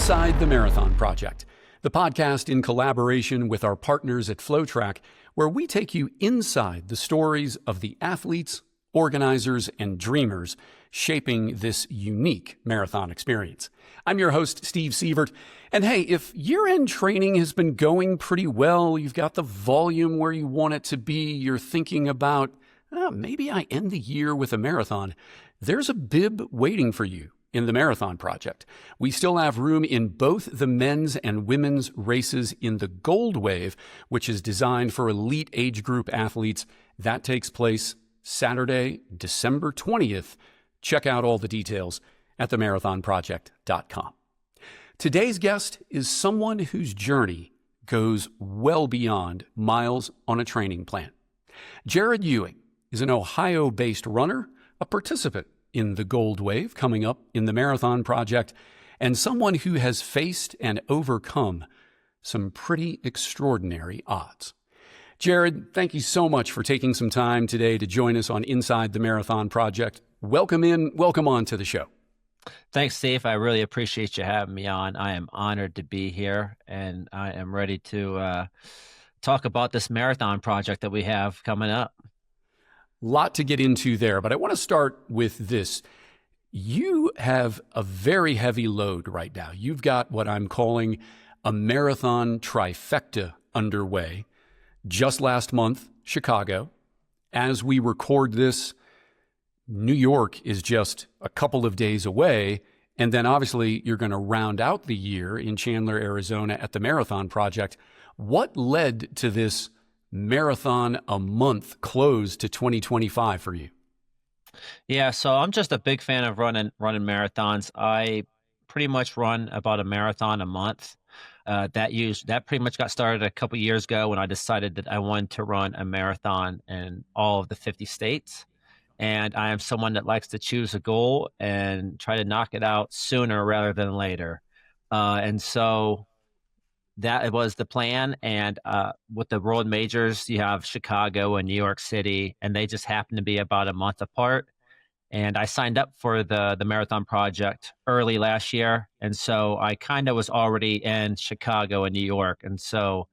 Inside the Marathon Project, the podcast in collaboration with our partners at FloTrack, where we take you inside the stories of the athletes, organizers, and dreamers shaping this unique marathon experience. I'm your host, Steve Sievert. And hey, if year-end training has been going pretty well, you've got the volume where you want it to be, you're thinking about, maybe I end the year with a marathon, there's a bib waiting for you in the Marathon Project. We still have room in both the men's and women's races in the Gold Wave, which is designed for elite age group athletes. That takes place Saturday, December 20th. Check out all the details at themarathonproject.com. Today's guest is someone whose journey goes well beyond miles on a training plan. Jared Ewing is an Ohio-based runner, a participant in the Gold Wave coming up in the Marathon Project, and someone who has faced and overcome some pretty extraordinary odds. Jared, thank you so much for taking some time today to join us on Inside the Marathon Project. Welcome on to the show. Thanks, Steve. I really appreciate you having me on. I am honored to be here, and I am ready to talk about this marathon project that we have coming up. Lot to get into there, but I want to start with this. You have a very heavy load right now. You've got what I'm calling a marathon trifecta underway. Just last month, Chicago. As we record this, New York is just a couple of days away. And then obviously you're going to round out the year in Chandler, Arizona at the Marathon Project. What led to this marathon a month close to 2025 for you? Yeah, so I'm just a big fan of running marathons. I pretty much run about a marathon a month. That pretty much got started a couple years ago when I decided that I wanted to run a marathon in all of the 50 states. And I am someone that likes to choose a goal and try to knock it out sooner rather than later. And so that was the plan. And with the world majors, you have Chicago and New York City, and they just happen to be about a month apart. And I signed up for the Marathon Project early last year. And so I kind of was already in Chicago and New York. And so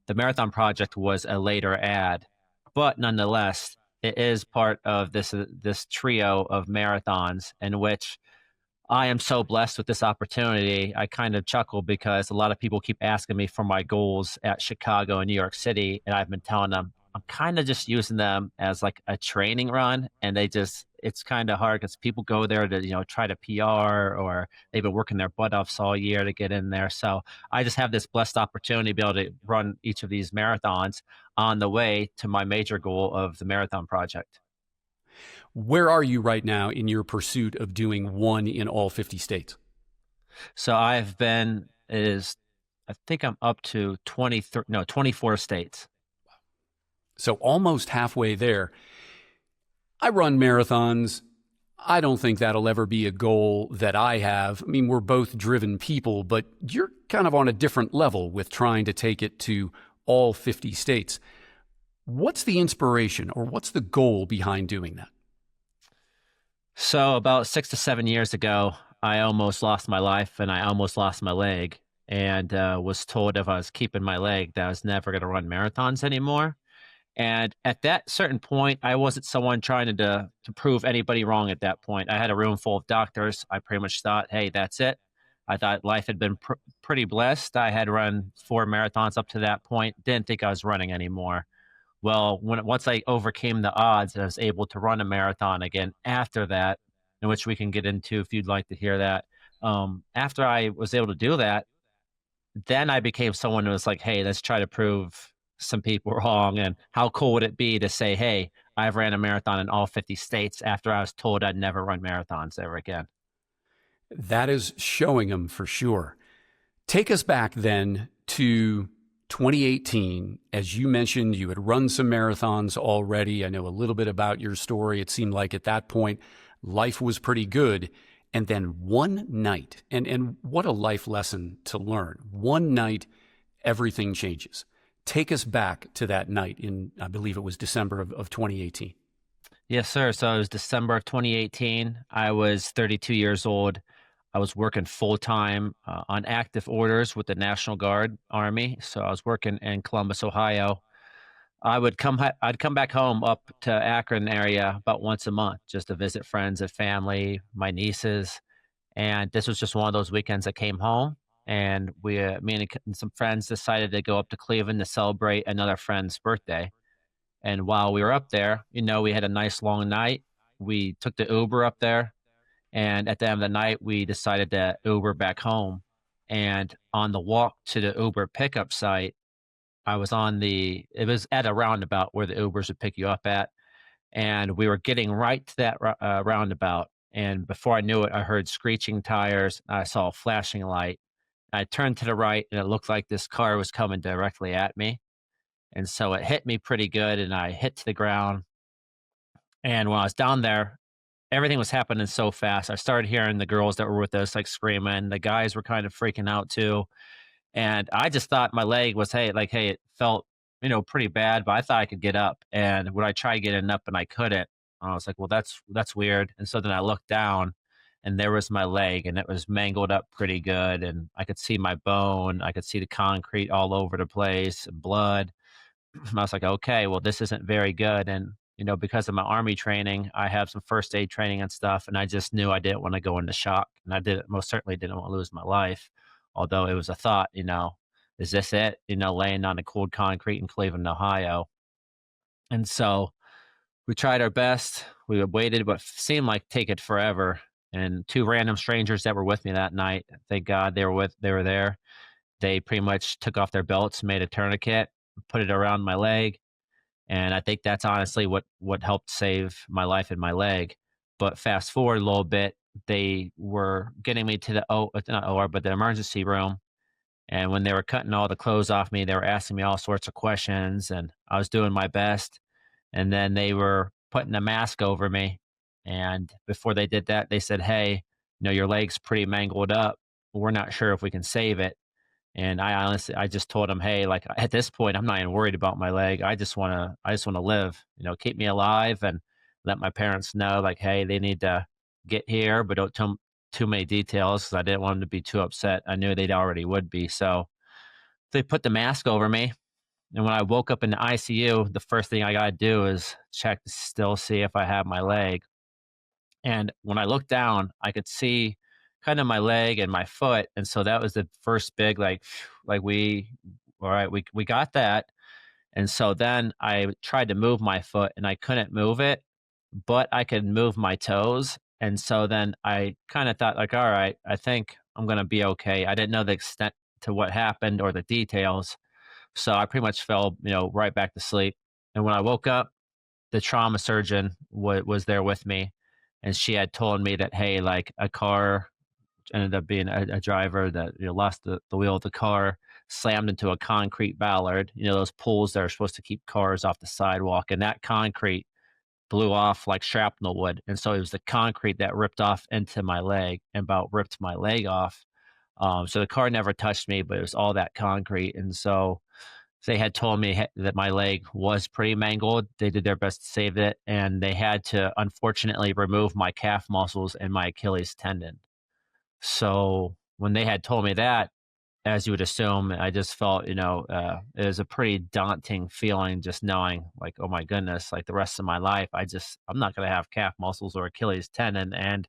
the Marathon Project was a later add. But nonetheless, it is part of this trio of marathons in which I am so blessed with this opportunity. I kind of chuckle because a lot of people keep asking me for my goals at Chicago and New York City. And I've been telling them I'm kind of just using them as like a training run. And it's kind of hard because people go there to, try to PR, or they've been working their butt off all year to get in there. So I just have this blessed opportunity to be able to run each of these marathons on the way to my major goal of the Marathon Project. Where are you right now in your pursuit of doing one in all 50 states? So I think I'm up to 24 states. So almost halfway there. I run marathons. I don't think that'll ever be a goal that I have. I mean, we're both driven people, but you're kind of on a different level with trying to take it to all 50 states. What's the inspiration, or what's the goal behind doing that? So about 6 to 7 years ago, I almost lost my life and I almost lost my leg, and was told if I was keeping my leg that I was never going to run marathons anymore. And at that certain point, I wasn't someone trying to prove anybody wrong at that point. I had a room full of doctors. I pretty much thought, hey, that's it. I thought life had been pretty blessed. I had run 4 marathons up to that point. Didn't think I was running anymore. Well, once I overcame the odds, I was able to run a marathon again after that, in which we can get into if you'd like to hear that. After I was able to do that, then I became someone who was like, hey, let's try to prove some people wrong. And how cool would it be to say, hey, I've ran a marathon in all 50 states after I was told I'd never run marathons ever again. That is showing them for sure. Take us back then to 2018. As you mentioned, you had run some marathons already. I know a little bit about your story. It seemed like at that point, life was pretty good. And then one night, and what a life lesson to learn. One night, everything changes. Take us back to that night in, I believe it was December of 2018. Yes, sir. So it was December of 2018. I was 32 years old. I was working full time on active orders with the National Guard Army. So I was working in Columbus, Ohio. I'd come back home up to Akron area about once a month just to visit friends and family, my nieces. And this was just one of those weekends I came home, and me and some friends decided to go up to Cleveland to celebrate another friend's birthday. And while we were up there, we had a nice long night. We took the Uber up there, and at the end of the night, we decided to Uber back home. And on the walk to the Uber pickup site, it was at a roundabout where the Ubers would pick you up at. And we were getting right to that roundabout. And before I knew it, I heard screeching tires. I saw a flashing light. I turned to the right, and it looked like this car was coming directly at me. And so it hit me pretty good, and I hit to the ground. And when I was down there, everything was happening so fast. I started hearing the girls that were with us like screaming. The guys were kind of freaking out too. And I just thought my leg was, hey, it felt, pretty bad, but I thought I could get up. And when I tried getting up and I couldn't, I was like, well, that's weird. And so then I looked down, and there was my leg, and it was mangled up pretty good. And I could see my bone. I could see the concrete all over the place and blood. I was like, okay, well, this isn't very good. And, because of my army training, I have some first aid training and stuff. And I just knew I didn't want to go into shock. And most certainly didn't want to lose my life. Although it was a thought, is this it? Laying on the cold concrete in Cleveland, Ohio. And so we tried our best. We waited, but seemed like take it forever. And two random strangers that were with me that night, thank God they were there. They pretty much took off their belts, made a tourniquet, put it around my leg, and I think that's honestly what helped save my life and my leg. But fast forward a little bit, they were getting me to the not OR, but the emergency room. And when they were cutting all the clothes off me, they were asking me all sorts of questions, and I was doing my best. And then they were putting a mask over me. And before they did that, they said, "Hey, your leg's pretty mangled up. We're not sure if we can save it." And I just told him, hey, like at this point, I'm not even worried about my leg. I just want to live, keep me alive and let my parents know, like, hey, they need to get here, but don't tell them too many details because I didn't want them to be too upset. I knew they'd already would be. So they put the mask over me. And when I woke up in the ICU, the first thing I got to do is check to still see if I have my leg. And when I looked down, I could see kind of my leg and my foot. And so that was the first big, like, all right, we got that. And so then I tried to move my foot and I couldn't move it, but I could move my toes. And so then I kind of thought, like, all right, I think I'm going to be okay. I didn't know the extent to what happened or the details. So I pretty much fell, right back to sleep. And when I woke up, the trauma surgeon was there with me, and she had told me that, hey, like a car ended up being a driver that lost the wheel of the car, slammed into a concrete ballard, those poles that are supposed to keep cars off the sidewalk, and that concrete blew off like shrapnel would. And so it was the concrete that ripped off into my leg and about ripped my leg off. So the car never touched me, but it was all that concrete. And so they had told me that my leg was pretty mangled. They did their best to save it, and they had to unfortunately remove my calf muscles and my Achilles tendon. So when they had told me that, as you would assume, I just felt, it was a pretty daunting feeling just knowing, like, oh my goodness, like the rest of my life, I'm not going to have calf muscles or Achilles tendon. And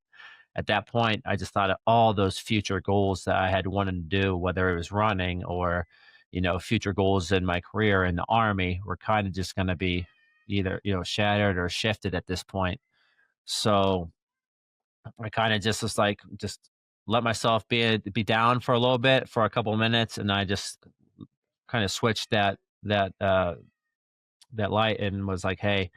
at that point, I just thought of all those future goals that I had wanted to do, whether it was running or, future goals in my career in the Army were kind of just going to be either, shattered or shifted at this point. So I kind of just was like, just let myself be down for a little bit for a couple of minutes, and I just kind of switched that light and was like, hey,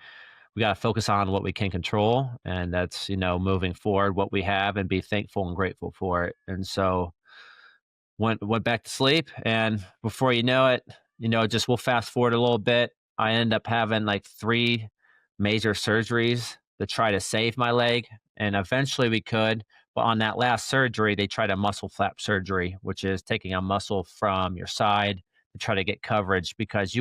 we got to focus on what we can control, and that's moving forward what we have and be thankful and grateful for it. And so went back to sleep, and before you know it, just we'll fast forward a little bit. I end up having like 3 major surgeries to try to save my leg, and eventually we could. But on that last surgery, they tried a muscle flap surgery, which is taking a muscle from your side to try to get coverage because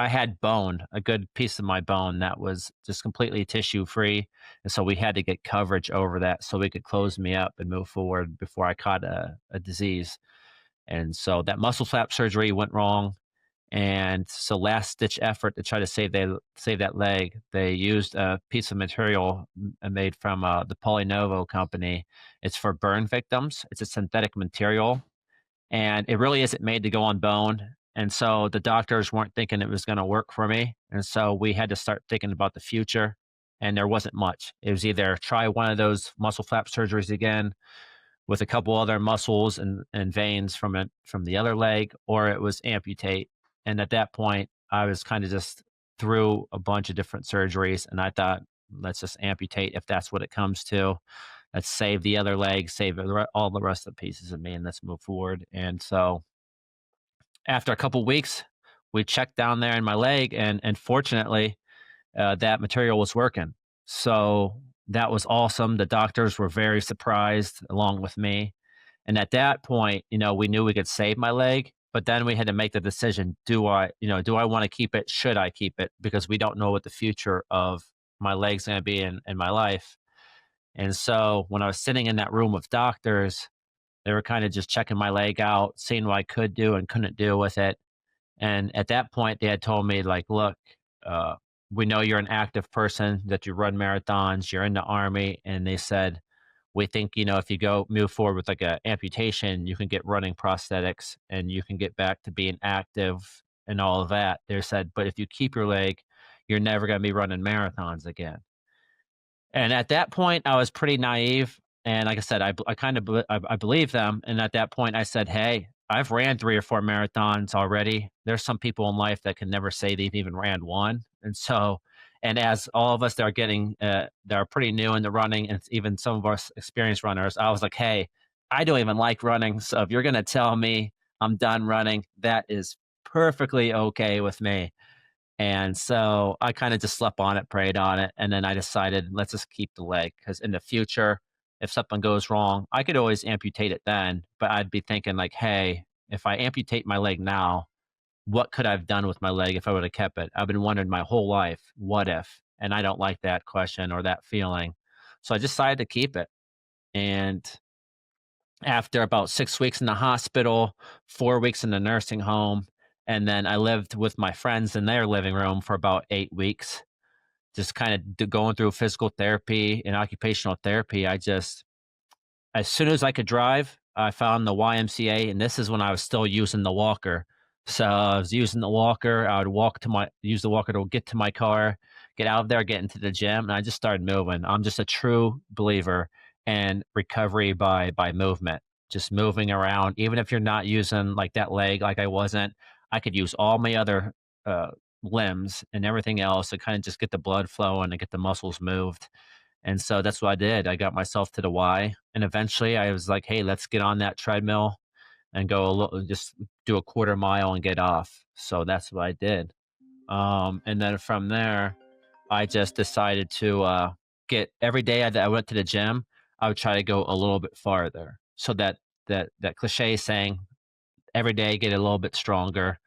I had bone, a good piece of my bone that was just completely tissue free. And so we had to get coverage over that so we could close me up and move forward before I caught a disease. And so that muscle flap surgery went wrong. And so last ditch effort to try to save that leg, they used a piece of material made from the Polynovo company. It's for burn victims. It's a synthetic material, and it really isn't made to go on bone. And so the doctors weren't thinking it was going to work for me. And so we had to start thinking about the future. And there wasn't much. It was either try one of those muscle flap surgeries again with a couple other muscles and veins from the other leg, or it was amputate. And at that point, I was kind of just through a bunch of different surgeries, and I thought, let's just amputate if that's what it comes to. Let's save the other leg, save all the rest of the pieces of me, and let's move forward. And so, after a couple weeks, we checked down there in my leg, and fortunately, that material was working. So that was awesome. The doctors were very surprised along with me. And at that point, we knew we could save my leg, but then we had to make the decision, do I want to keep it? Should I keep it? Because we don't know what the future of my leg's going to be in my life. And so when I was sitting in that room with doctors, they were kind of just checking my leg out, seeing what I could do and couldn't do with it. And at that point, they had told me, like, look, uh, we know you're an active person, that you run marathons, you're in the army. And they said, we think, if you move forward with like a amputation, you can get running prosthetics and you can get back to being active and all of that. They said, but if you keep your leg, you're never going to be running marathons again. And at that point, I was pretty naive. And like I said, I kind of I believe them. And at that point, I said, "Hey, I've ran 3 or 4 marathons already. There's some people in life that can never say they've even ran one." And so, and as all of us that are that are pretty new into running, and even some of us experienced runners, I was like, "Hey, I don't even like running. So if you're going to tell me I'm done running, that is perfectly okay with me." And so I kind of just slept on it, prayed on it, and then I decided, let's just keep the leg, because in the future, if something goes wrong, I could always amputate it then. But I'd be thinking like, hey, if I amputate my leg now, what could I have done with my leg if I would have kept it? I've been wondering my whole life, what if? And I don't like that question or that feeling. So I decided to keep it. And after about 6 weeks in the hospital, 4 weeks in the nursing home, and then I lived with my friends in their living room for about 8 weeks, just kind of going through physical therapy and occupational therapy. As soon as I could drive, I found the YMCA, and this is when I was still using the walker. So I was using the walker. I would use the walker to get to my car, get out of there, get into the gym, and I just started moving. I'm just a true believer in recovery by movement, just moving around. Even if you're not using like that leg, like I wasn't, I could use all my other uh, limbs and everything else to kind of just get the blood flowing and get the muscles moved. And so that's what I did. I got myself to the Y, and eventually I was like, "Hey, let's get on that treadmill and go just do a quarter mile and get off." So that's what I did. And then from there, I just decided to get every day that I went to the gym, I would try to go a little bit farther. So that cliche saying, every day get a little bit stronger.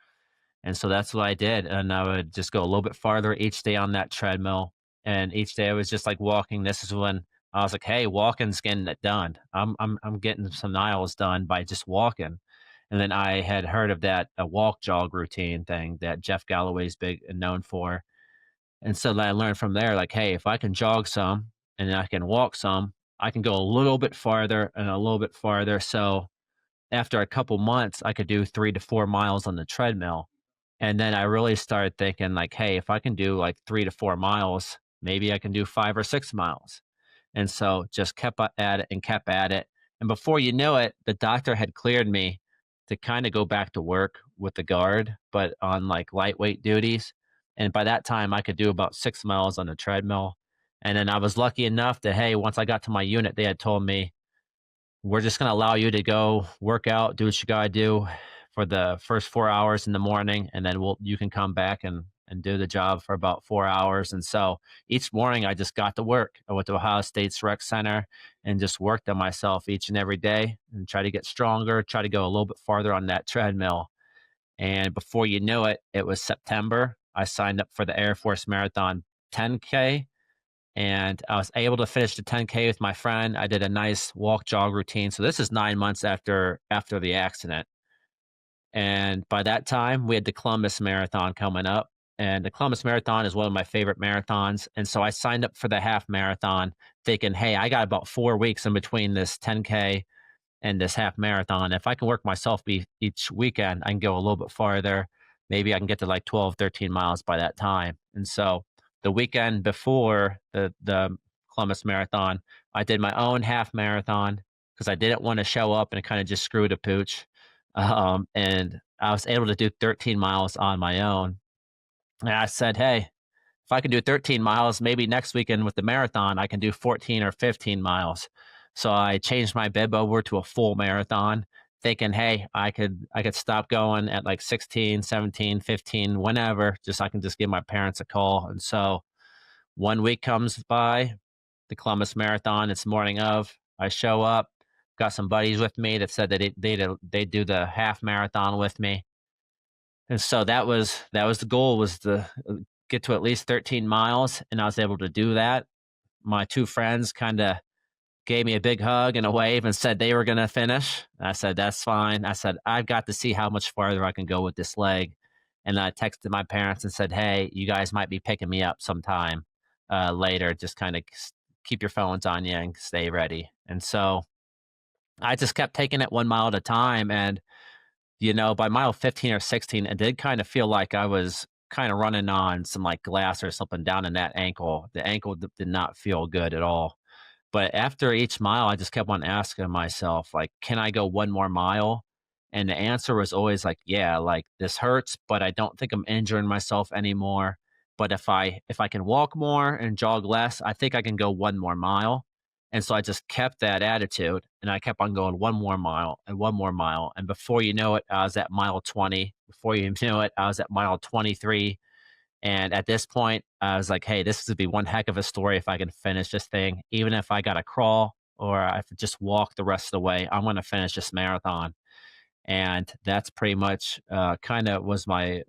And so that's what I did, and I would just go a little bit farther each day on that treadmill, and each day I was just, like, walking. This is when I was like, "Hey, walking's getting it done. I'm getting some miles done by just walking." And then I had heard of that, a walk jog routine thing that Jeff Galloway's big and known for, and so then I learned from there, like, "Hey, if I can jog some and then I can walk some, I can go a little bit farther and a little bit farther." So after a couple months, I could do 3 to 4 miles on the treadmill. And then I really started thinking like, hey, if I can do like 3 to 4 miles, maybe I can do 5 or 6 miles. And so just kept at it and kept at it. And before you know it, the doctor had cleared me to kind of go back to work with the guard, but on like lightweight duties. And by that time, I could do about 6 miles on the treadmill. And then I was lucky enough that, hey, once I got to my unit, they had told me, we're just going to allow you to go work out, do what you got to do for the first 4 hours in the morning. And then you can come back and do the job for about 4 hours. And so each morning I just got to work. I went to Ohio State's rec center and just worked on myself each and every day and try to get stronger, try to go a little bit farther on that treadmill. And before you knew it, it was September. I signed up for the Air Force Marathon 10K, and I was able to finish the 10K with my friend. I did a nice walk jog routine. So this is 9 months after the accident. And by that time, we had the Columbus Marathon coming up. And the Columbus Marathon is one of my favorite marathons. And so I signed up for the half marathon thinking, hey, I got about 4 weeks in between this 10K and this half marathon. If I can work myself each weekend, I can go a little bit farther. Maybe I can get to like 12, 13 miles by that time. And so the weekend before the Columbus Marathon, I did my own half marathon because I didn't want to show up and kind of just screw the pooch. And I was able to do 13 miles on my own. And I said, hey, if I can do 13 miles, maybe next weekend with the marathon, I can do 14 or 15 miles. So I changed my bib over to a full marathon, thinking, hey, I could stop going at like 16, 17, 15, whenever, just I can just give my parents a call. And so 1 week comes by, the Columbus Marathon, it's morning of. I show up, got some buddies with me that said that they do the half marathon with me. And so that was the goal, was to get to at least 13 miles, and I was able to do that. My two friends kind of gave me a big hug and a wave and said they were going to finish. I said, that's fine. I said, I've got to see how much farther I can go with this leg. And I texted my parents and said, hey, you guys might be picking me up sometime later. Just kind of keep your phones on you and stay ready. And so I just kept taking it 1 mile at a time. And, by mile 15 or 16, it did kind of feel like I was kind of running on some like glass or something down in that ankle. The ankle did not feel good at all. But after each mile, I just kept on asking myself, like, can I go one more mile? And the answer was always like, yeah, like this hurts, but I don't think I'm injuring myself anymore. But if I can walk more and jog less, I think I can go one more mile. And so I just kept that attitude, and I kept on going one more mile and one more mile. And before you know it, I was at mile 20. Before you knew it, I was at mile 23. And at this point, I was like, hey, this would be one heck of a story if I can finish this thing. Even if I got to crawl or I have to just walk the rest of the way, I'm going to finish this marathon. And that's pretty much kind of was my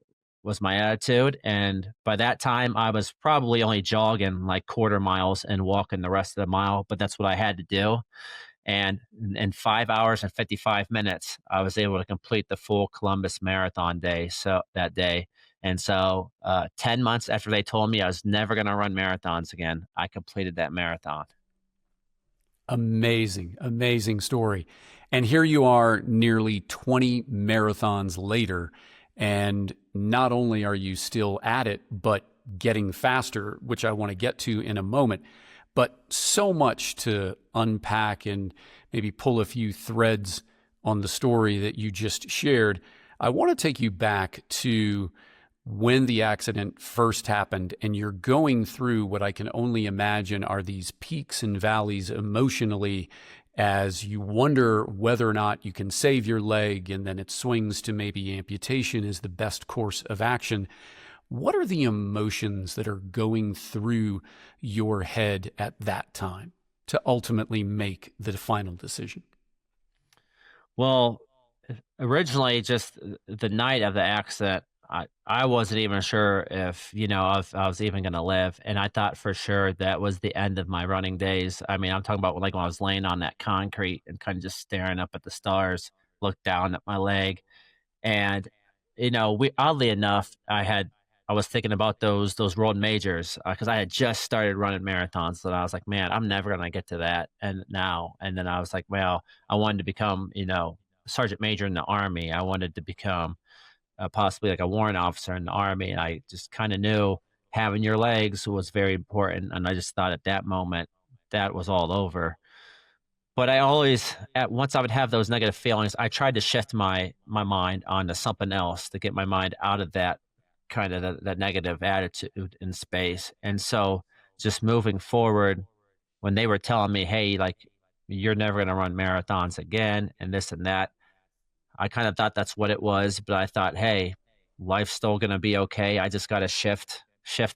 attitude. And by that time, I was probably only jogging like quarter miles and walking the rest of the mile, but that's what I had to do. And in 5 hours and 55 minutes, I was able to complete the full Columbus Marathon day. So that day. And so 10 months after they told me I was never going to run marathons again, I completed that marathon. Amazing, amazing story. And here you are nearly 20 marathons later. And not only are you still at it, but getting faster, which I want to get to in a moment, but so much to unpack and maybe pull a few threads on the story that you just shared. I want to take you back to when the accident first happened, and you're going through what I can only imagine are these peaks and valleys emotionally as you wonder whether or not you can save your leg, and then it swings to maybe amputation is the best course of action. What are the emotions that are going through your head at that time to ultimately make the final decision? Well, originally, just the night of the accident, I wasn't even sure if, I was even going to live. And I thought for sure that was the end of my running days. I mean, I'm talking about like when I was laying on that concrete and kind of just staring up at the stars, looked down at my leg. And, we oddly enough, I was thinking about those road majors because I had just started running marathons, and I was like, man, I'm never gonna get to that. And then I was like, well, I wanted to become, sergeant major in the army. I wanted to become possibly like a warrant officer in the army, and I just kind of knew having your legs was very important. And I just thought at that moment that was all over. But I always, at once I would have those negative feelings, I tried to shift my mind onto something else to get my mind out of that kind of that negative attitude in space. And so just moving forward, when they were telling me, hey, like you're never going to run marathons again and this and that, I kind of thought that's what it was. But I thought, hey, life's still going to be okay. I just got to shift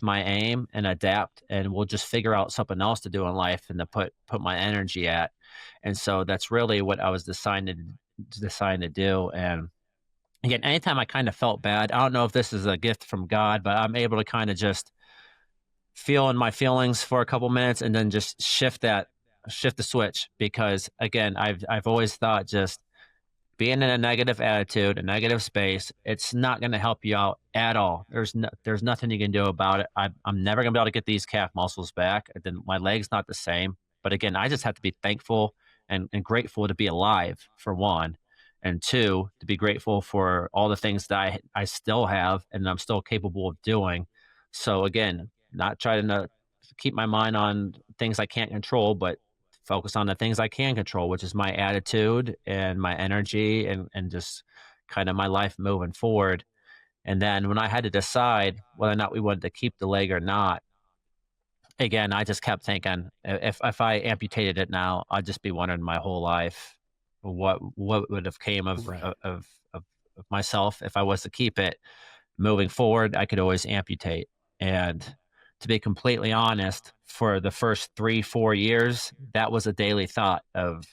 my aim and adapt, and we'll just figure out something else to do in life and to put my energy at. And so that's really what I was deciding to do. And again, anytime I kind of felt bad, I don't know if this is a gift from God, but I'm able to kind of just feel in my feelings for a couple minutes and then just shift the switch. Because again, I've always thought just being in a negative attitude, a negative space, it's not going to help you out at all. There's nothing you can do about it. I'm never going to be able to get these calf muscles back. Then my leg's not the same. But again, I just have to be thankful and grateful to be alive, for one, and two, to be grateful for all the things that I still have and I'm still capable of doing. So again, not trying to keep my mind on things I can't control, but focus on the things I can control, which is my attitude and my energy and just kind of my life moving forward. And then when I had to decide whether or not we wanted to keep the leg or not, again, I just kept thinking, if I amputated it now, I'd just be wondering my whole life what would have came Right. of myself if I was to keep it. Moving forward, I could always amputate. And to be completely honest, for the first 3, 4 years, that was a daily thought of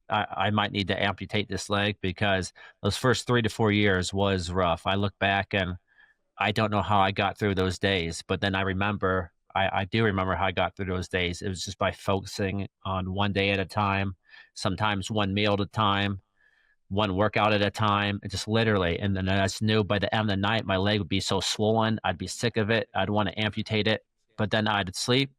I might need to amputate this leg, because those first 3 to 4 years was rough. I look back and I don't know how I got through those days, but then I do remember how I got through those days. It was just by focusing on one day at a time, sometimes one meal at a time, one workout at a time, and just literally. And then I just knew by the end of the night, my leg would be so swollen. I'd be sick of it. I'd want to amputate it. But then I'd sleep,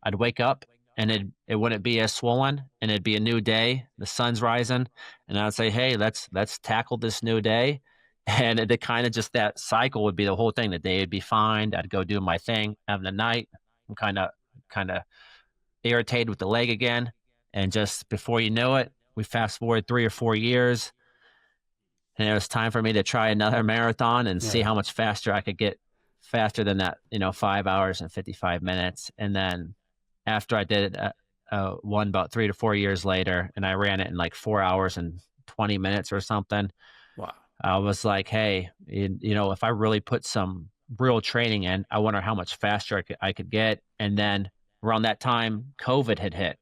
I'd wake up, and it wouldn't be as swollen, and it'd be a new day. The sun's rising, and I'd say, "Hey, let's tackle this new day." And it kind of just that cycle would be the whole thing. The day would be fine. I'd go do my thing. Have the night, I'm kind of irritated with the leg again, and just before you know it, we fast forward 3 or 4 years, and it was time for me to try another marathon and see Yeah. how much faster I could get, faster than that, 5 hours and 55 minutes. And then after I did it, one about 3 to 4 years later, and I ran it in like 4 hours and 20 minutes or something. Wow. I was like, hey, if I really put some real training in, I wonder how much faster I could get. And then around that time, COVID had hit.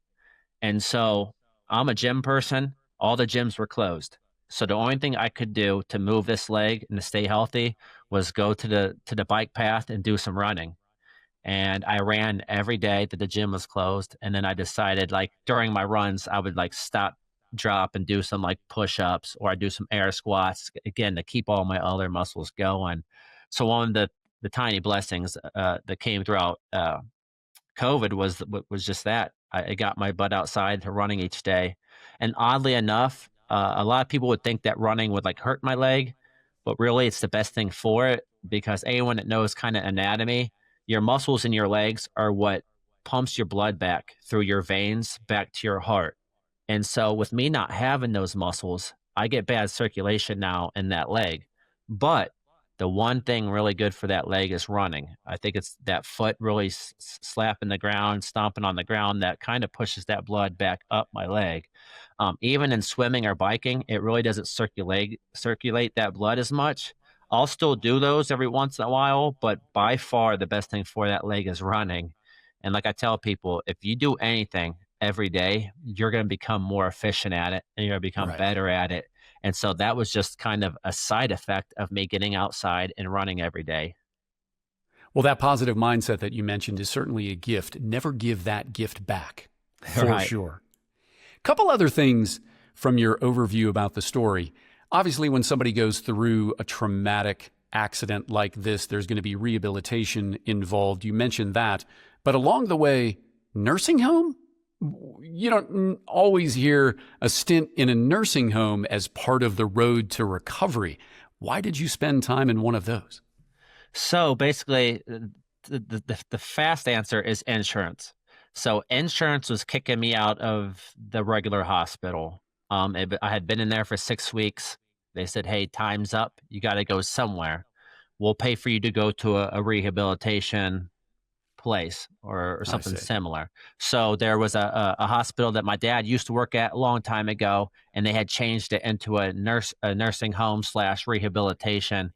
And so I'm a gym person. All the gyms were closed. So the only thing I could do to move this leg and to stay healthy was go to the bike path and do some running. And I ran every day that the gym was closed. And then I decided, like, during my runs, I would like stop, drop, and do some like push-ups, or I do some air squats again to keep all my other muscles going. So one of the tiny blessings that came throughout COVID was just that. I got my butt outside to running each day. And oddly enough, a lot of people would think that running would like hurt my leg, but really it's the best thing for it, because anyone that knows kind of anatomy, your muscles in your legs are what pumps your blood back through your veins back to your heart. And so with me not having those muscles, I get bad circulation now in that leg. But the one thing really good for that leg is running. I think it's that foot really slapping the ground, stomping on the ground, that kind of pushes that blood back up my leg. Even in swimming or biking, it really doesn't circulate that blood as much. I'll still do those every once in a while, but by far the best thing for that leg is running. And like I tell people, if you do anything every day, you're going to become more efficient at it, and you're going to become Right. better at it. And so that was just kind of a side effect of me getting outside and running every day. Well, that positive mindset that you mentioned is certainly a gift. Never give that gift back, for Right. sure. Couple other things from your overview about the story. Obviously, when somebody goes through a traumatic accident like this, there's going to be rehabilitation involved. You mentioned that. But along the way, nursing home? You don't always hear a stint in a nursing home as part of the road to recovery. Why did you spend time in one of those? So basically, the fast answer is insurance. So insurance was kicking me out of the regular hospital. I had been in there for 6 weeks. They said, "Hey, time's up. You got to go somewhere. We'll pay for you to go to a rehabilitation place, or I something see. similar." So there was a hospital that my dad used to work at a long time ago, and they had changed it into a nursing home slash rehabilitation,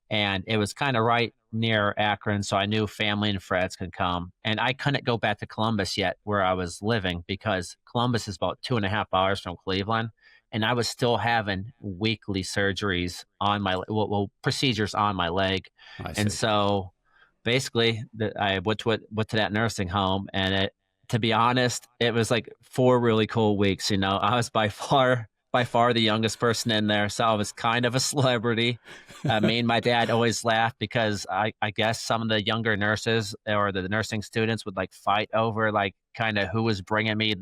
and it was kind of right near Akron, so I knew family and friends could come. And I couldn't go back to Columbus yet, where I was living, because Columbus is about 2.5 hours from Cleveland, and I was still having weekly surgeries on my procedures on my leg. I And see. so basically I went to that nursing home, and to be honest, it was like 4 really cool weeks. I was by far the youngest person in there, so I was kind of a celebrity. Me and my dad always laughed because I guess some of the younger nurses or the nursing students would like fight over like kind of who was bringing me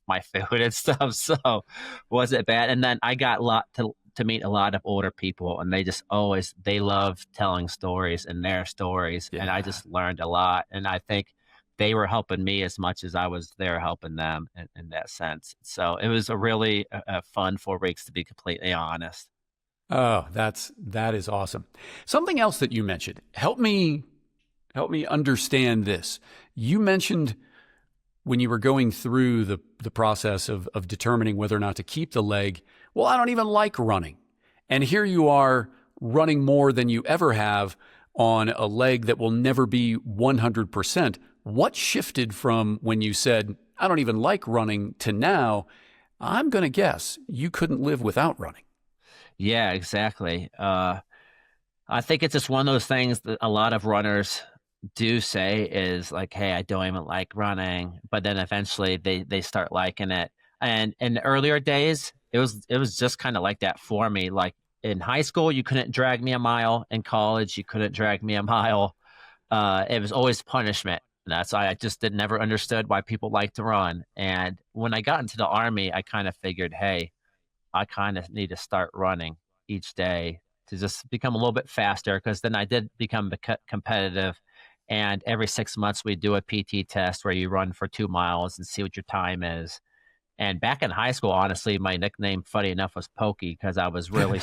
my food and stuff. So was it bad? And then I got to meet a lot of older people, and they love telling stories and their stories, and I Yeah. just learned a lot. And I think they were helping me as much as I was there helping them in that sense. So it was a really a fun 4 weeks, to be completely honest. Oh, that is awesome. Something else that you mentioned. Help me understand this. You mentioned when you were going through the process of determining whether or not to keep the leg, well, I don't even like running. And here you are running more than you ever have on a leg that will never be 100%. What shifted from when you said, I don't even like running to now? I'm going to guess you couldn't live without running. Yeah, exactly. I think it's just one of those things that a lot of runners do say is like, "Hey, I don't even like running," but then eventually they start liking it. And in the earlier days, it was just kind of like that for me. Like in high school, you couldn't drag me a mile. In college, you couldn't drag me a mile. It was always punishment. That's why I just did never understood why people like to run. And when I got into the army, I kind of figured, hey, I kind of need to start running each day to just become a little bit faster, because then I did become competitive. And every 6 months, we do a PT test where you run for 2 miles and see what your time is. And back in high school, honestly, my nickname, funny enough, was Pokey because I was really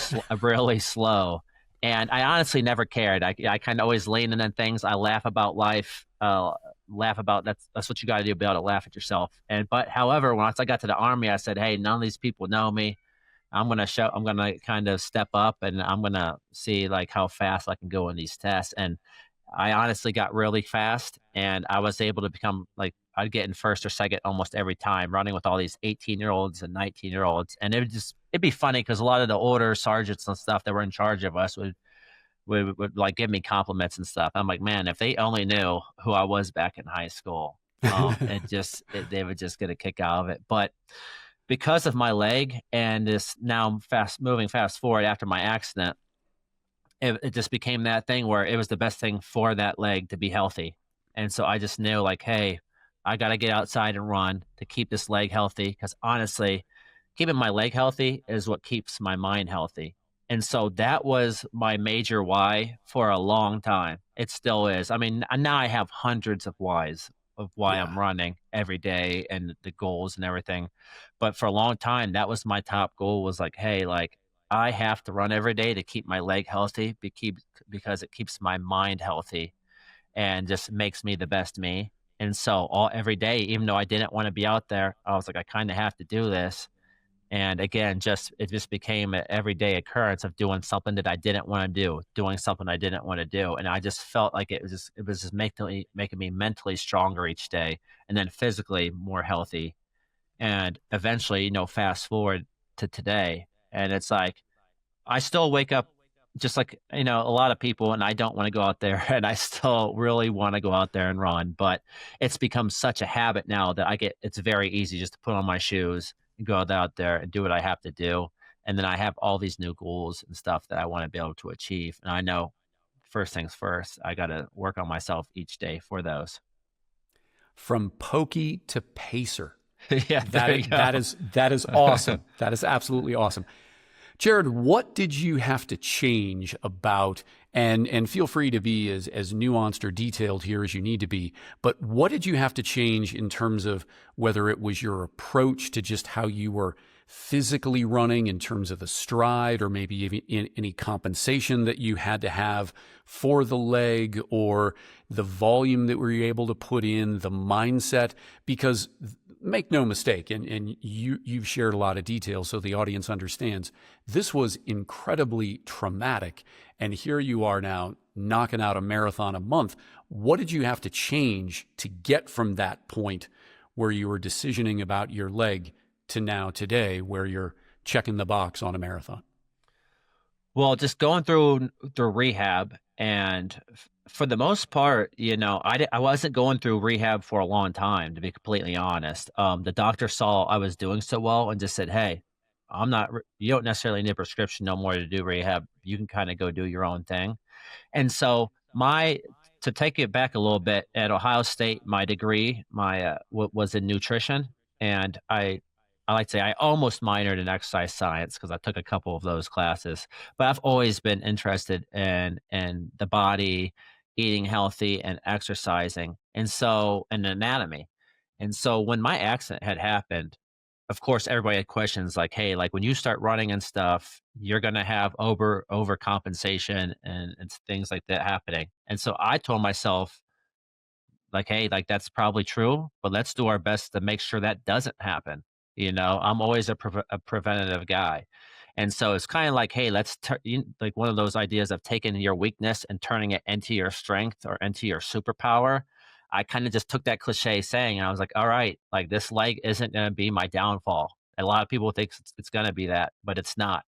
slow. And I honestly never cared. I kind of always lean in on things. I laugh about life. Laugh about that's what you got to do, be able to laugh at yourself. But however, once I got to the army, I said, hey, none of these people know me. I'm gonna kind of step up, and I'm gonna see like how fast I can go in these tests. And I honestly got really fast, and I was able to become like I'd get in first or second almost every time, running with all these 18-year-olds and 19-year-olds. And it'd be funny because a lot of the older sergeants and stuff that were in charge of us would like give me compliments and stuff. I'm like, man, if they only knew who I was back in high school, they would just get a kick out of it. But because of my leg and this now fast forward after my accident, it just became that thing where it was the best thing for that leg to be healthy. And so I just knew like, hey, I got to get outside and run to keep this leg healthy. Because honestly, keeping my leg healthy is what keeps my mind healthy. And so that was my major why for a long time. It still is. I mean, now I have hundreds of whys of why I'm Yeah. running every day and the goals and everything. But for a long time, that was my top goal, was like, hey, like I have to run every day to keep my leg healthy, because it keeps my mind healthy and just makes me the best me. And so every day, even though I didn't want to be out there, I was like, I kind of have to do this. And again, it just became an everyday occurrence of doing something that I didn't want to do, doing something I didn't want to do. And I just felt like it was just making me mentally stronger each day, and then physically more healthy. And eventually, fast forward to today, and it's like I still wake up just like, a lot of people, and I don't want to go out there and I still really want to go out there and run, but it's become such a habit now that it's very easy just to put on my shoes and go out there and do what I have to do. And then I have all these new goals and stuff that I want to be able to achieve. And I know first things first, I got to work on myself each day for those. From pokey to pacer. Yeah, there you go. That is awesome. That is absolutely awesome. Jared, what did you have to change about, and feel free to be as nuanced or detailed here as you need to be, but what did you have to change in terms of whether it was your approach to just how you were physically running in terms of the stride, or maybe even any compensation that you had to have for the leg, or the volume that were you able to put in, the mindset? Because make no mistake, and you've shared a lot of details so the audience understands, this was incredibly traumatic. And here you are now knocking out a marathon a month. What did you have to change to get from that point where you were decisioning about your leg to now today, where you're checking the box on a marathon? Well, just going through rehab, and for the most part, I wasn't going through rehab for a long time, to be completely honest. The doctor saw I was doing so well and just said, "Hey, you don't necessarily need a prescription no more to do rehab. You can kind of go do your own thing." And so to take it back a little bit, at Ohio State, my degree, was in nutrition, and I like to say I almost minored in exercise science because I took a couple of those classes. But I've always been interested in the body, eating healthy, and exercising, and anatomy. And so when my accident had happened, of course, everybody had questions like, "Hey, like when you start running and stuff, you're gonna have overcompensation and things like that happening." And so I told myself, like, "Hey, like that's probably true, but let's do our best to make sure that doesn't happen." I'm always a preventative guy. And so it's kind of like, "Hey, like one of those ideas of taking your weakness and turning it into your strength or into your superpower." I kind of just took that cliche saying and I was like, "All right, like this leg isn't going to be my downfall." A lot of people think it's going to be that, but it's not.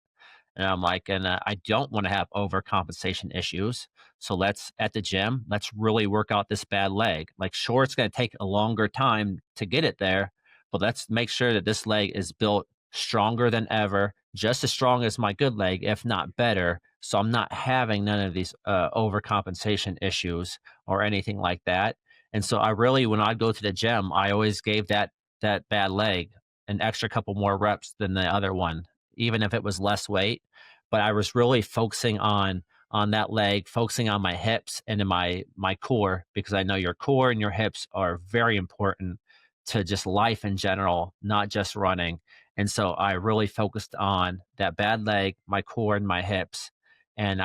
And I'm like, I don't want to have overcompensation issues. So at the gym, let's really work out this bad leg. Like, sure, it's going to take a longer time to get it there, but let's make sure that this leg is built stronger than ever, just as strong as my good leg, if not better. So I'm not having none of these overcompensation issues or anything like that. And so when I go to the gym, I always gave that bad leg an extra couple more reps than the other one, even if it was less weight. But I was really focusing on that leg, focusing on my hips and in my core, because I know your core and your hips are very important to just life in general, not just running. And so I really focused on that bad leg, my core, and my hips. And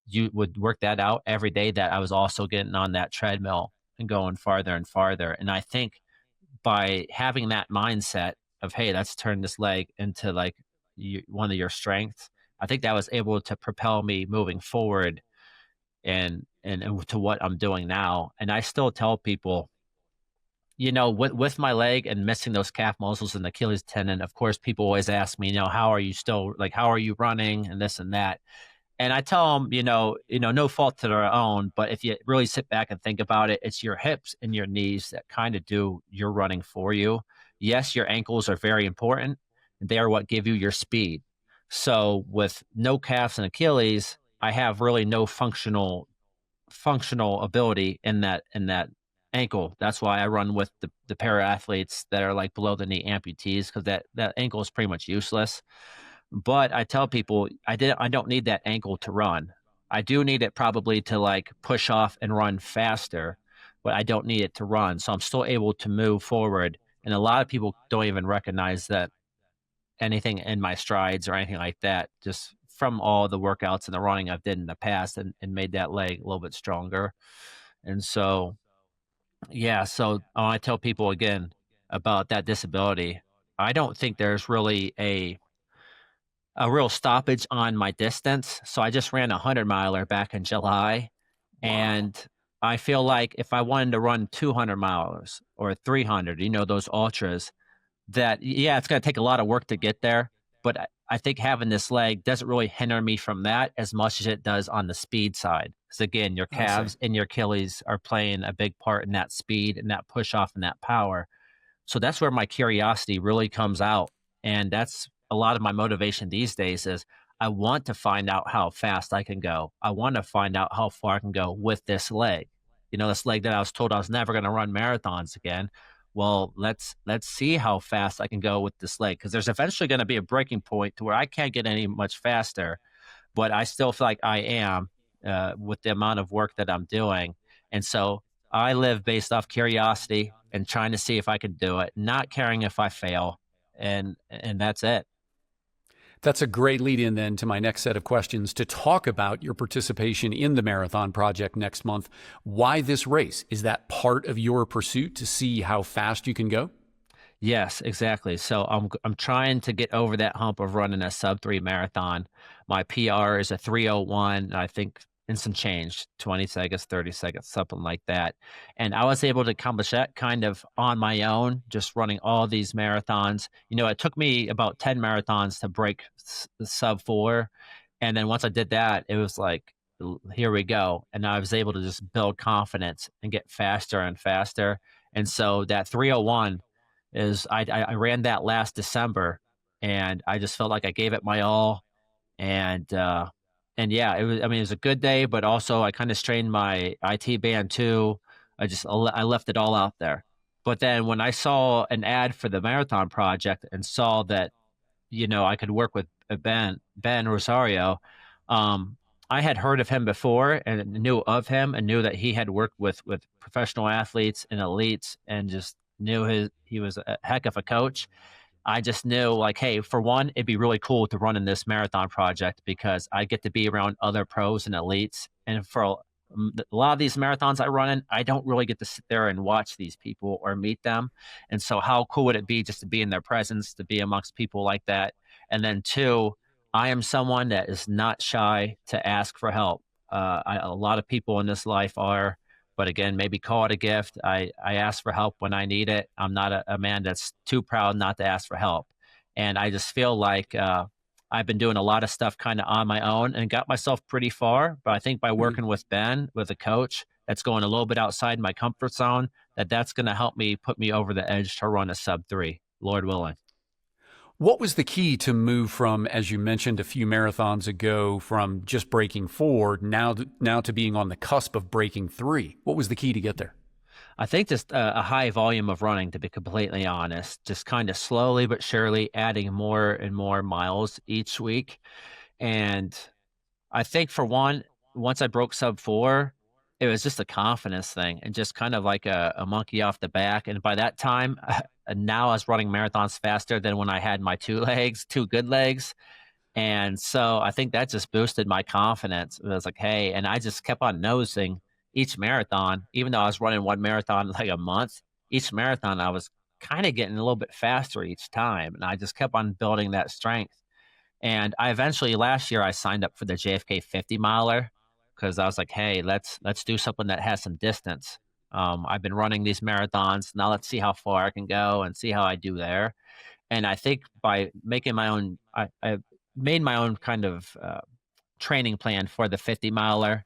you would work that out every day, that I was also getting on that treadmill and going farther and farther. And I think by having that mindset of, "Hey, let's turn this leg into like one of your strengths," I think that was able to propel me moving forward and to what I'm doing now. And I still tell people, with my leg and missing those calf muscles and Achilles tendon, of course, people always ask me, how are you running and this and that. And I tell them, no fault to their own, but if you really sit back and think about it, it's your hips and your knees that kind of do your running for you. Yes, your ankles are very important. They are what give you your speed. So with no calves and Achilles, I have really no functional ability in that ankle. That's why I run with the para athletes that are like below the knee amputees, because that ankle is pretty much useless. But I tell people I don't need that ankle to run. I do need it probably to like push off and run faster, but I don't need it to run. So I'm still able to move forward. And a lot of people don't even recognize that anything in my strides or anything like that, just from all the workouts and the running I've did in the past, and made that leg a little bit stronger. And so, yeah, so I tell people again about that disability. I don't think there's really a real stoppage on my distance. So I just ran a 100-miler back in July. Wow. And I feel like if I wanted to run 200 miles or 300, those ultras, that, yeah, it's going to take a lot of work to get there. But I think having this leg doesn't really hinder me from that as much as it does on the speed side. Because again, your I see. calves and your Achilles are playing a big part in that speed and that push off and that power. So that's where my curiosity really comes out. And that's a lot of my motivation these days is I want to find out how fast I can go. I want to find out how far I can go with this leg. This leg that I was told I was never going to run marathons again. Well, let's see how fast I can go with this leg, because there's eventually going to be a breaking point to where I can't get any much faster, but I still feel like I am, with the amount of work that I'm doing. And so I live based off curiosity and trying to see if I can do it, not caring if I fail. And that's it. That's a great lead in then to my next set of questions to talk about your participation in the Marathon Project next month. Why this race? Is that part of your pursuit to see how fast you can go? Yes, exactly. So I'm trying to get over that hump of running a sub 3 marathon. My PR is a 3:01. And I think and some change, 20 seconds, 30 seconds, something like that. And I was able to accomplish that kind of on my own, just running all these marathons. It took me about 10 marathons to break sub 4. And then once I did that, it was like, here we go. And I was able to just build confidence and get faster and faster. And so that 301 is, I ran that last December, and I just felt like I gave it my all. And, yeah, it was a good day, but also I kind of strained my IT band too. I left it all out there. But then when I saw an ad for the marathon project and saw that, I could work with Ben Rosario, I had heard of him before and knew of him and knew that he had worked with professional athletes and elites, and just knew he was a heck of a coach. I just knew, like, hey, for one, it'd be really cool to run in this marathon project because I get to be around other pros and elites. And for a lot of these marathons I run in, I don't really get to sit there and watch these people or meet them. And so how cool would it be just to be in their presence, to be amongst people like that? And then two, I am someone that is not shy to ask for help. A lot of people in this life are, but again, maybe call it a gift. I ask for help when I need it. I'm not a man that's too proud not to ask for help. And I just feel like I've been doing a lot of stuff kind of on my own and got myself pretty far. But I think by working with Ben, with a coach that's going a little bit outside my comfort zone, that's going to help me put me over the edge to run a sub 3, Lord willing. What was the key to move from, as you mentioned a few marathons ago, from just breaking 4 now to being on the cusp of breaking 3? What was the key to get there? I think just a high volume of running, to be completely honest, just kind of slowly but surely adding more and more miles each week. And I think for one, once I broke sub 4, it was just a confidence thing and just kind of like a monkey off the back. And by that time, now I was running marathons faster than when I had my two good legs. And so I think that just boosted my confidence. It was like, hey, and I just kept on nosing each marathon, even though I was running one marathon like a month, each marathon I was kind of getting a little bit faster each time. And I just kept on building that strength. And I eventually, last year, I signed up for the JFK 50 miler because I was like, hey, let's do something that has some distance. I've been running these marathons. Now let's see how far I can go and see how I do there. And I think by making my own, I made my own kind of training plan for the 50 miler.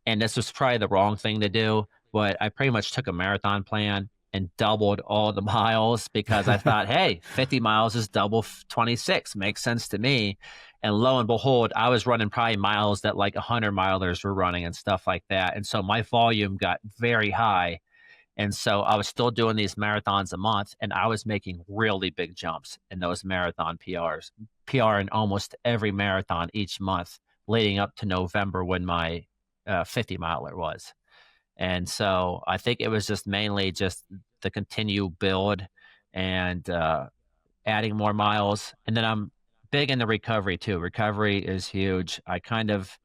And this was probably the wrong thing to do, but I pretty much took a marathon plan and doubled all the miles because I thought, hey, 50 miles is double 26. Makes sense to me. And lo and behold, I was running probably miles that like 100 milers were running and stuff like that. And so my volume got very high. And so I was still doing these marathons a month, and I was making really big jumps in those marathon PRs, PR in almost every marathon each month leading up to November when my 50 miler was. And so I think it was just mainly just the continued build and adding more miles. And then I'm big into recovery too. Recovery is huge. I kind of,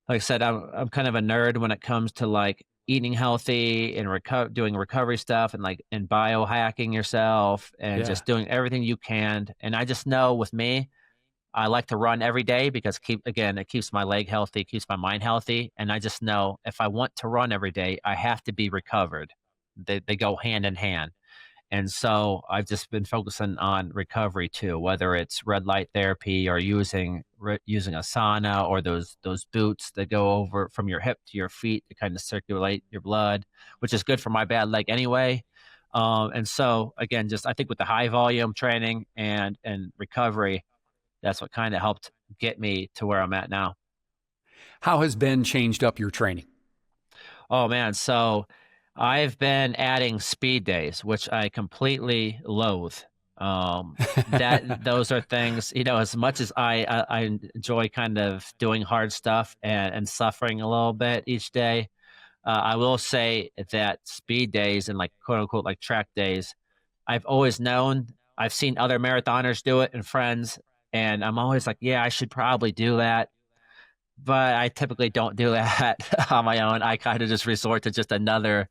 like I said, I'm kind of a nerd when it comes to like eating healthy and doing recovery stuff and biohacking yourself and just doing everything you can. And I just know with me, I like to run every day because it keeps my leg healthy, keeps my mind healthy. And I just know if I want to run every day, I have to be recovered. They go hand in hand. And so I've just been focusing on recovery too, whether it's red light therapy or using a sauna or those boots that go over from your hip to your feet to kind of circulate your blood, which is good for my bad leg anyway. And so again, just I think with the high volume training and recovery, that's what kind of helped get me to where I'm at now. How has Ben changed up your training? Oh man, so I've been adding speed days, which I completely loathe. Those are things, as much as I enjoy kind of doing hard stuff and suffering a little bit each day. I will say that speed days and like quote unquote like track days, I've always known. I've seen other marathoners do it and friends, and I'm always like, yeah, I should probably do that. But I typically don't do that on my own. I kind of just resort to just another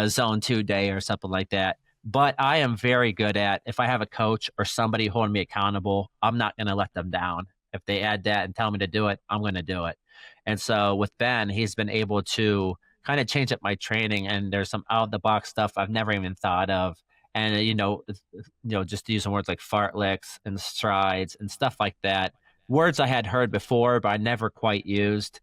zone 2 day or something like that. But I am very good at, if I have a coach or somebody holding me accountable, I'm not going to let them down. If they add that and tell me to do it, I'm going to do it. And so with Ben, he's been able to kind of change up my training, and there's some out of the box stuff I've never even thought of. And just using words like fartleks and strides and stuff like that, words I had heard before but I never quite used.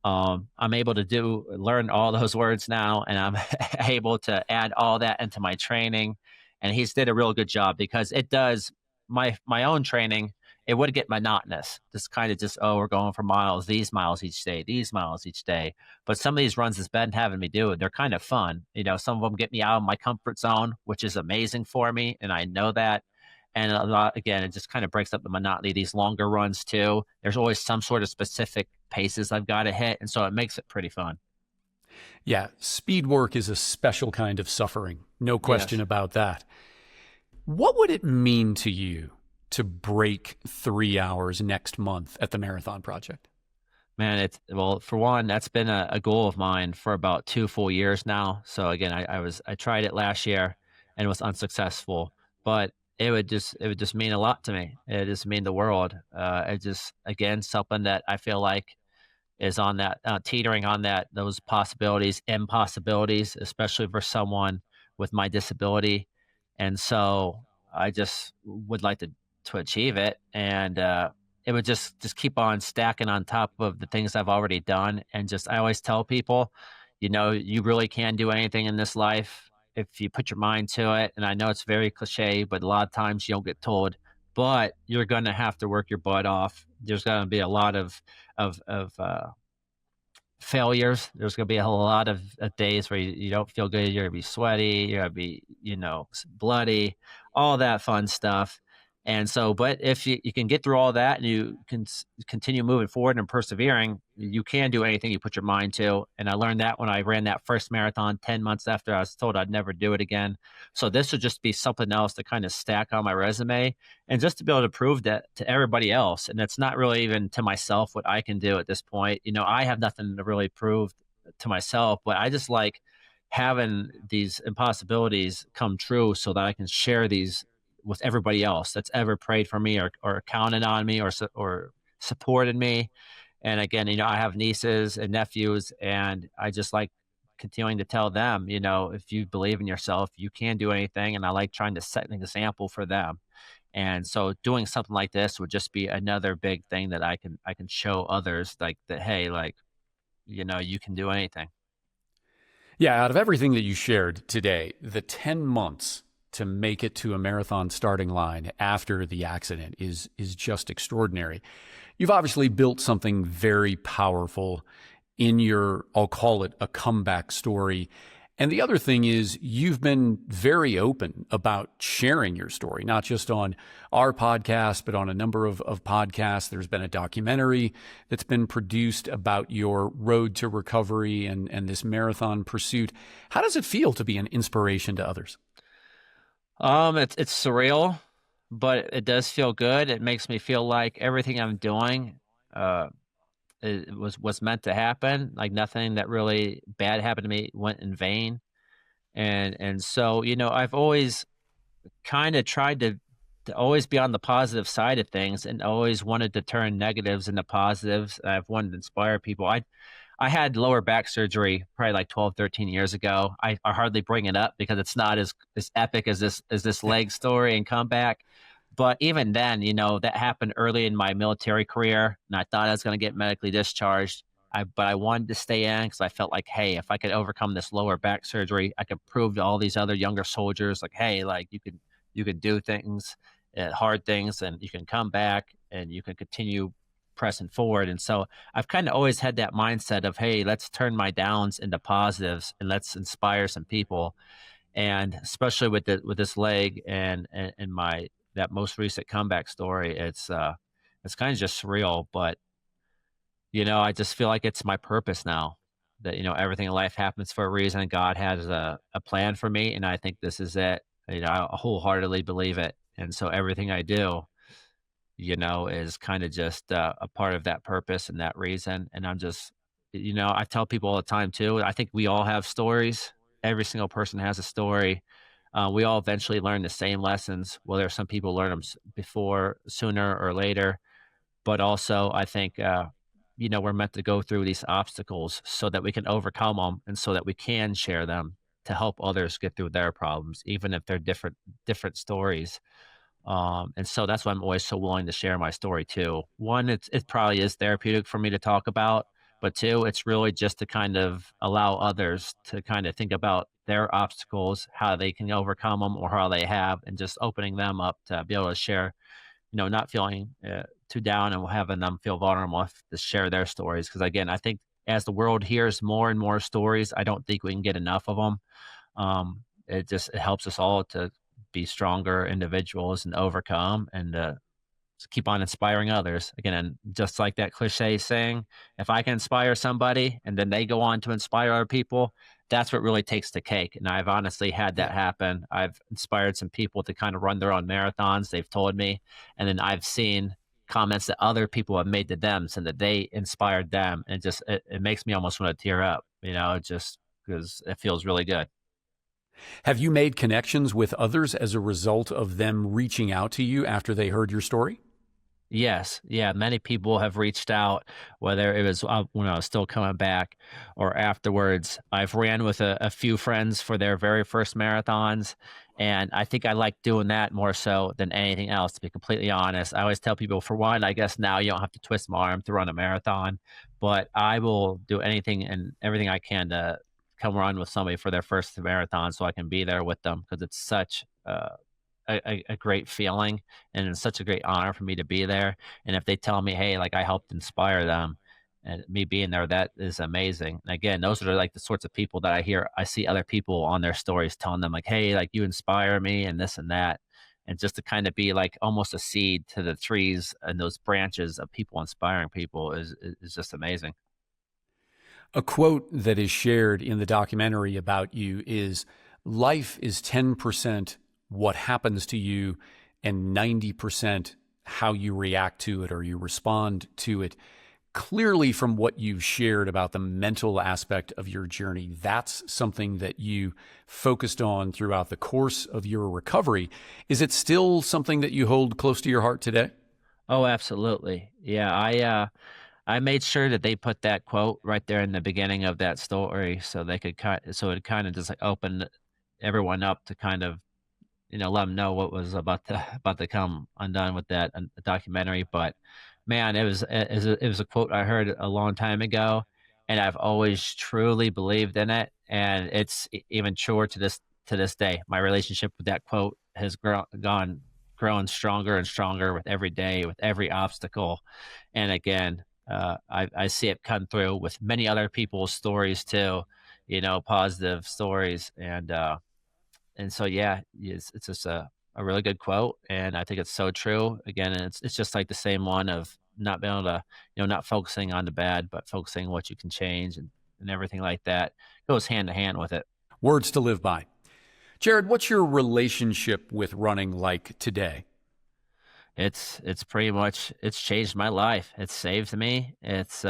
I'm able to learn all those words now, and I'm able to add all that into my training. And he's did a real good job, because it does my own training. It would get monotonous. Just kind of just, oh, we're going for miles, these miles each day, these miles each day. But some of these runs has been having me do, they're kind of fun. Some of them get me out of my comfort zone, which is amazing for me, and I know that. And a lot, again, it just kind of breaks up the monotony. These longer runs too, there's always some sort of specific paces I've got to hit, and so it makes it pretty fun. Yeah, speed work is a special kind of suffering. No question about that. What would it mean to you to break 3 hours next month at the Marathon Project? Man, well, for one, that's been a goal of mine for about 2 full years now. So again, I tried it last year and was unsuccessful, but it would just mean a lot to me. It just mean the world. It just, again, something that I feel like is on that teetering on those possibilities, impossibilities, especially for someone with my disability. And so I just would like to achieve it, and it would just keep on stacking on top of the things I've already done. And just, I always tell people, you really can do anything in this life if you put your mind to it. And I know it's very cliche, but a lot of times you don't get told, but you're going to have to work your butt off. There's going to be a lot of failures. There's going to be a lot of days where you don't feel good. You're going to be sweaty. You're going to be, bloody, all that fun stuff. And so, but if you can get through all that, and you can continue moving forward and persevering, you can do anything you put your mind to. And I learned that when I ran that first marathon 10 months after I was told I'd never do it again. So this would just be something else to kind of stack on my resume, and just to be able to prove that to everybody else. And it's not really even to myself what I can do at this point. I have nothing to really prove to myself, but I just like having these impossibilities come true so that I can share these with everybody else that's ever prayed for me, or counted on me, or supported me. And again, I have nieces and nephews, and I just like continuing to tell them, if you believe in yourself, you can do anything. And I like trying to set an example for them. And so doing something like this would just be another big thing that I can show others, like that, hey, like, you can do anything. Yeah, out of everything that you shared today, the 10 months to make it to a marathon starting line after the accident is just extraordinary. You've obviously built something very powerful in your, I'll call it a comeback story. And the other thing is, you've been very open about sharing your story, not just on our podcast, but on a number of podcasts. There's been a documentary that's been produced about your road to recovery and this marathon pursuit. How does it feel to be an inspiration to others? It's surreal, but it does feel good. It makes me feel like everything I'm doing, it was meant to happen. Like nothing that really bad happened to me went in vain. And so, I've always kind of tried to always be on the positive side of things, and always wanted to turn negatives into positives. I've wanted to inspire people. I had lower back surgery probably like 12, 13 years ago. I hardly bring it up because it's not as epic as this leg story and comeback. But even then, that happened early in my military career, and I thought I was going to get medically discharged. But I wanted to stay in because I felt like, hey, if I could overcome this lower back surgery, I could prove to all these other younger soldiers, like, hey, like you could do things, hard things, and you can come back and you can continue pressing forward. And so I've kind of always had that mindset of, hey, let's turn my downs into positives and let's inspire some people. And especially with this leg and my that most recent comeback story, it's kind of just surreal. But I just feel like it's my purpose now. That everything in life happens for a reason, and God has a plan for me, and I think this is it. I wholeheartedly believe it, and so everything I do, is kind of just a part of that purpose and that reason. And I'm just, I tell people all the time too, I think we all have stories. Every single person has a story. We all eventually learn the same lessons, whether some people learn them before, sooner or later. But also I think we're meant to go through these obstacles so that we can overcome them and so that we can share them to help others get through their problems, even if they're different stories. And so that's why I'm always so willing to share my story too. One, it probably is therapeutic for me to talk about, but two, it's really just to kind of allow others to kind of think about their obstacles, how they can overcome them or how they have, and just opening them up to be able to share, not feeling too down and having them feel vulnerable enough to share their stories. Because again, I think as the world hears more and more stories, I don't think we can get enough of them. It helps us all to be stronger individuals and overcome and to keep on inspiring others. Again, and just like that cliche saying, if I can inspire somebody and then they go on to inspire other people, that's what really takes the cake. And I've honestly had that Yeah. happen. I've inspired some people to kind of run their own marathons. They've told me, and then I've seen comments that other people have made to them saying that they inspired them. And it makes me almost want to tear up, just because it feels really good. Have you made connections with others as a result of them reaching out to you after they heard your story? Yes, yeah, many people have reached out, whether it was when I was still coming back or afterwards. I've ran with a few friends for their very first marathons, and I think I like doing that more so than anything else, to be completely honest. I always tell people, for one, I guess now you don't have to twist my arm to run a marathon, but I will do anything and everything I can to come run with somebody for their first marathon so I can be there with them because it's such a great feeling, and it's such a great honor for me to be there. And if they tell me, hey, like I helped inspire them, and me being there, that is amazing. And again, those are like the sorts of people that I see other people on their stories telling them like, hey, like you inspire me and this and that. And just to kind of be like almost a seed to the trees and those branches of people inspiring people is just amazing. A quote that is shared in the documentary about you is life is 10% what happens to you and 90% how you react to it or you respond to it. Clearly, from what you've shared about the mental aspect of your journey, that's something that you focused on throughout the course of your recovery. Is it still something that you hold close to your heart today? Oh, absolutely. Yeah, I made sure that they put that quote right there in the beginning of that story so they could so it kind of just like opened everyone up to kind of let them know what was about to come undone with that documentary. But man, it was a quote I heard a long time ago, and I've always truly believed in it, and it's even truer to this day. My relationship with that quote has grown stronger and stronger with every day, with every obstacle, and again, I see it come through with many other people's stories too, positive stories, and so, yeah, it's just a really good quote, and I think it's so true. Again, and it's just like the same one of not being able to, not focusing on the bad, but focusing on what you can change and everything like that goes hand to hand with it. Words to live by. Jared, what's your relationship with running like today? It's pretty much it's changed my life. It's saved me. It's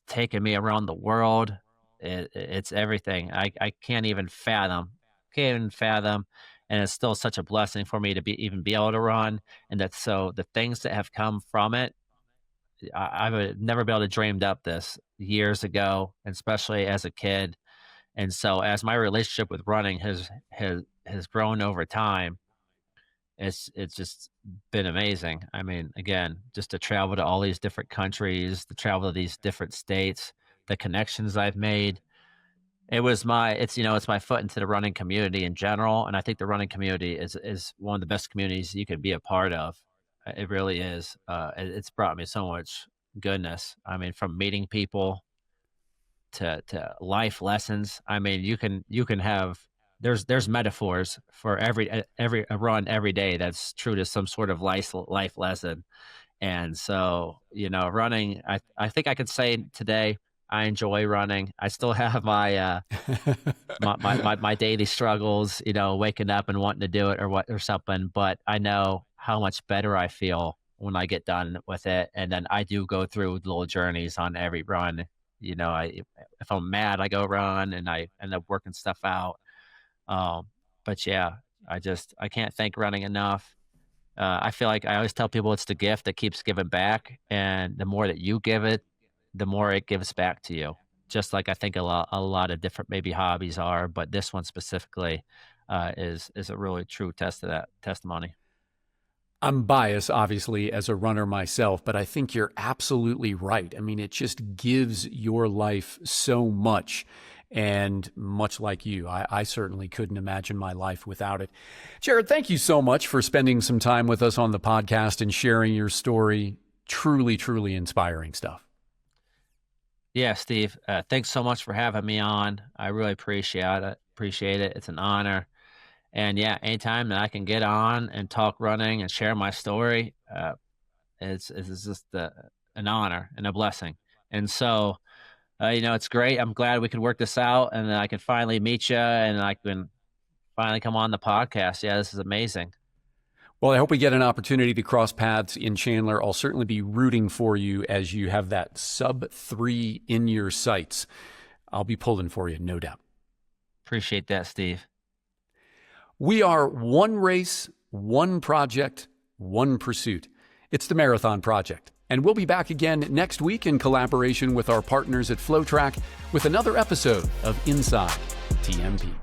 taken me around the world. It's everything. I can't even fathom, and it's still such a blessing for me to be able to run. And that so the things that have come from it, I would never be able to dreamed up this years ago, and especially as a kid. And so as my relationship with running has grown over time, it's just been amazing. I mean, again, just to travel to all these different countries, to travel to these different states, the connections I've made. It's my foot into the running community in general, and I think the running community is one of the best communities you could be a part of. It really is. It's brought me so much goodness. I mean, from meeting people to life lessons. I mean, you can have there's metaphors for every a run every day that's true to some sort of life lesson. And so, running, I think I could say today I enjoy running. I still have my daily struggles, waking up and wanting to do it or something, but I know how much better I feel when I get done with it. And then I do go through little journeys on every run. If I'm mad, I go run and I end up working stuff out. But yeah, I can't thank running enough. I feel like I always tell people it's the gift that keeps giving back, and the more that you give it, the more it gives back to you. Just like I think a lot of different maybe hobbies are, but this one specifically is a really true test of that testimony. I'm biased, obviously, as a runner myself, but I think you're absolutely right. I mean, it just gives your life so much. And much like you, I certainly couldn't imagine my life without it. Jared, thank you so much for spending some time with us on the podcast and sharing your story. Truly, truly inspiring stuff. Yeah, Steve, thanks so much for having me on. I really appreciate it. Appreciate it. It's an honor. And yeah, anytime that I can get on and talk running and share my story, it's just an honor and a blessing. And so, it's great. I'm glad we could work this out, and I can finally meet you, and I can finally come on the podcast. Yeah, this is amazing. Well, I hope we get an opportunity to cross paths in Chandler. I'll certainly be rooting for you as you have that sub-3 in your sights. I'll be pulling for you, no doubt. Appreciate that, Steve. We are one race, one project, one pursuit. It's the Marathon Project. And we'll be back again next week in collaboration with our partners at FloTrack with another episode of Inside TMP.